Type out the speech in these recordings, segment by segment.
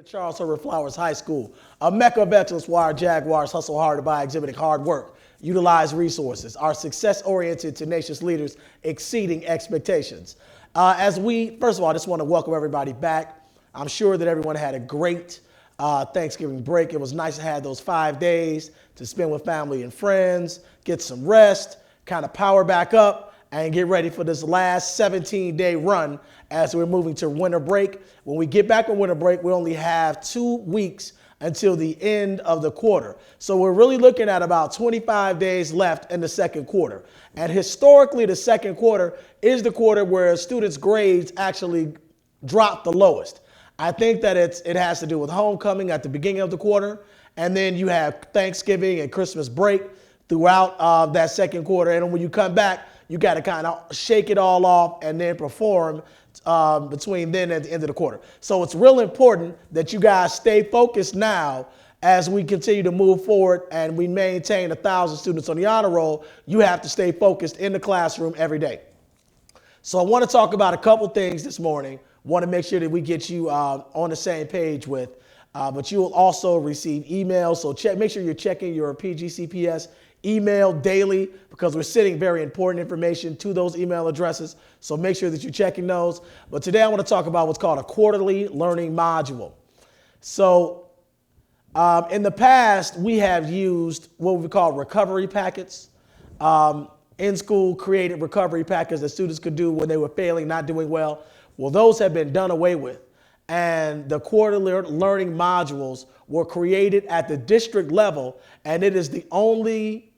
at Charles Herbert Flowers High School, a mecca of excellence where our Jaguars hustle hard by exhibiting hard work, utilize resources, are success-oriented, tenacious leaders exceeding expectations. First of all, I just want to welcome everybody back. I'm sure that everyone had a great Thanksgiving break. It was nice to have those 5 days to spend with family and friends, get some rest, kind of power back up, and get ready for this last 17-day run as we're moving to winter break. When we get back on winter break, we only have 2 weeks until the end of the quarter. So we're really looking at about 25 days left in the second quarter. And historically, the second quarter is the quarter where students' grades actually drop the lowest. I think that it has to do with homecoming at the beginning of the quarter, and then you have Thanksgiving and Christmas break throughout that second quarter. And when you come back, you got to kind of shake it all off and then perform between then and the end of the quarter. So it's real important that you guys stay focused now as we continue to move forward and we maintain 1,000 students on the honor roll. You have to stay focused in the classroom every day. So I want to talk about a couple things this morning. Want to make sure that we get you on the same page with, but you will also receive emails. So make sure you're checking your PGCPS email daily because we're sending very important information to those email addresses. So make sure that you're checking those. But today I want to talk about what's called a quarterly learning module. So in the past, we have used what we call recovery packets. In school created recovery packets that students could do when they were failing, not doing well. Well, those have been done away with. And the quarterly learning modules were created at the district level, and it is the only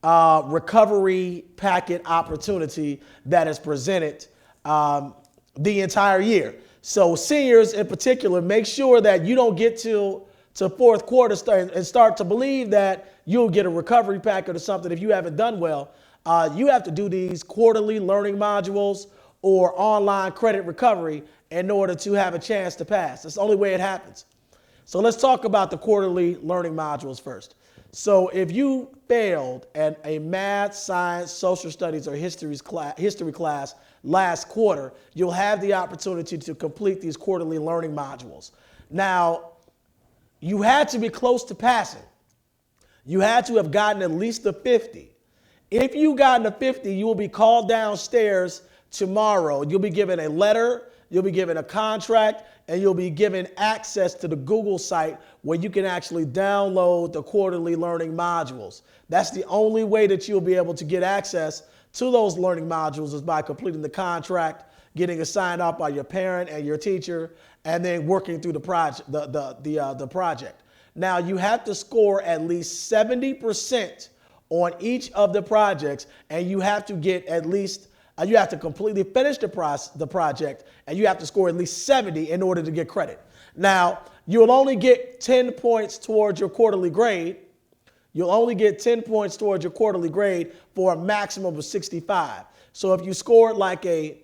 recovery packet opportunity that is presented the entire year. So seniors in particular, make sure that you don't get to fourth quarter and start to believe that you'll get a recovery packet or something if you haven't done well. You have to do these quarterly learning modules or online credit recovery in order to have a chance to pass. That's the only way it happens. So let's talk about the quarterly learning modules first. So if you failed at a math, science, social studies, or history class last quarter, you'll have the opportunity to complete these quarterly learning modules. Now, you had to be close to passing. You had to have gotten at least a 50. If you gotten a 50, you will be called downstairs tomorrow. You'll be given a letter, you'll be given a contract, and you'll be given access to the Google site where you can actually download the quarterly learning modules. That's the only way that you'll be able to get access to those learning modules is by completing the contract, getting signed off by your parent and your teacher, and then working through the project. Now, you have to score at least 70% on each of the projects, and you have to get at least you have to completely finish the project, and you have to score at least 70 in order to get credit. Now, you'll only get 10 points towards your quarterly grade. You'll only get 10 points towards your quarterly grade for a maximum of 65. So if you scored like a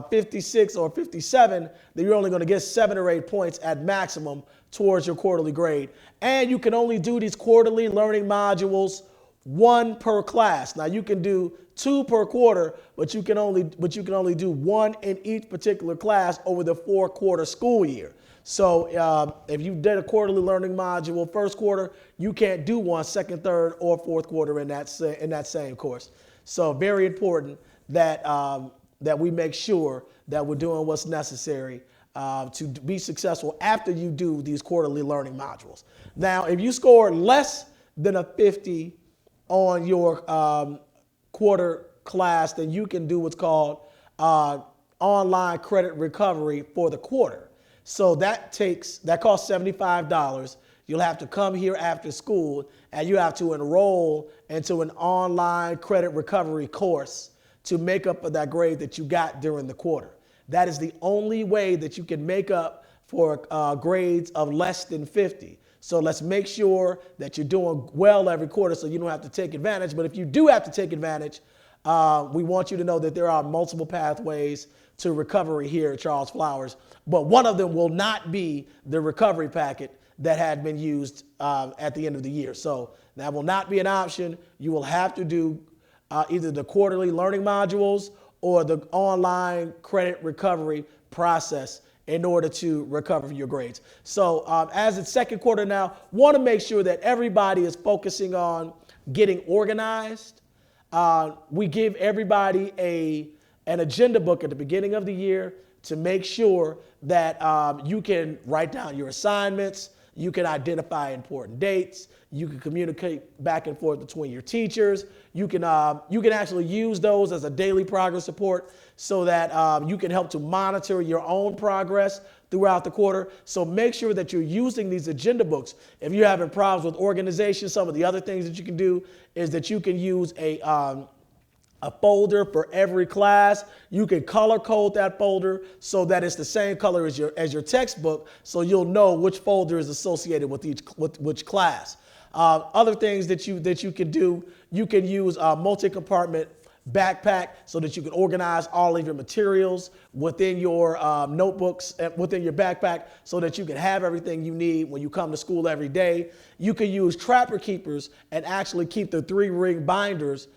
56 or 57, then you're only going to get 7 or 8 points at maximum towards your quarterly grade. And you can only do these quarterly learning modules 1 per class. Now you can do 2 per quarter, but you can only do 1 in each particular class over the 4-quarter school year. So if you did a quarterly learning module first quarter, you can't do 1 second, third, or fourth quarter in that same course. So very important that that we make sure that we're doing what's necessary to be successful after you do these quarterly learning modules. Now, if you score less than a 50 on your quarter class, then you can do what's called online credit recovery for the quarter. So that costs $75. You'll have to come here after school and you have to enroll into an online credit recovery course to make up for that grade that you got during the quarter. That is the only way that you can make up for grades of less than 50. So let's make sure that you're doing well every quarter so you don't have to take advantage. But if you do have to take advantage, we want you to know that there are multiple pathways to recovery here at Charles Flowers. But one of them will not be the recovery packet that had been used at the end of the year. So that will not be an option. You will have to do either the quarterly learning modules or the online credit recovery process in order to recover your grades. So as it's second quarter now, want to make sure that everybody is focusing on getting organized. We give everybody an agenda book at the beginning of the year to make sure that you can write down your assignments, you can identify important dates, you can communicate back and forth between your teachers, you can actually use those as a daily progress report so that you can help to monitor your own progress throughout the quarter. So make sure that you're using these agenda books. If you're having problems with organization, some of the other things that you can do is that you can use a folder for every class. You can color code that folder so that it's the same color as your textbook, so you'll know which folder is associated with which class. Other things that you can do, you can use a multi-compartment backpack so that you can organize all of your materials within your notebooks, within your backpack, so that you can have everything you need when you come to school every day. You can use trapper keepers and actually keep the 3-ring binders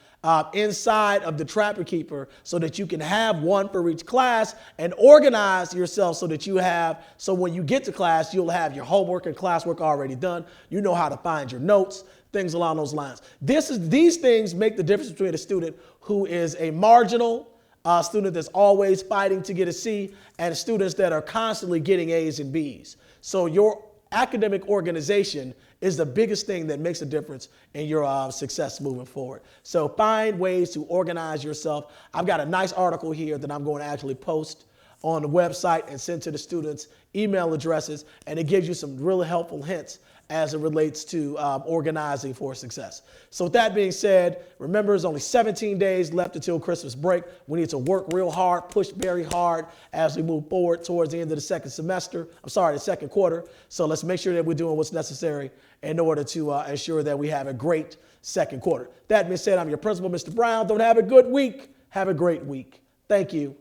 inside of the trapper keeper so that you can have one for each class and organize yourself so when you get to class, you'll have your homework and classwork already done. You know how to find your notes, things along those lines. These things make the difference between a student who is a marginal student that's always fighting to get a C and students that are constantly getting A's and B's. So your academic organization is the biggest thing that makes a difference in your success moving forward. So find ways to organize yourself. I've got a nice article here that I'm going to actually post on the website and send to the students' email addresses, and it gives you some really helpful hints as it relates to organizing for success. So with that being said, remember there's only 17 days left until Christmas break. We need to work real hard, push very hard as we move forward towards the end of the second quarter. So let's make sure that we're doing what's necessary in order to ensure that we have a great second quarter. That being said, I'm your principal, Mr. Brown. Don't have a good week. Have a great week. Thank you.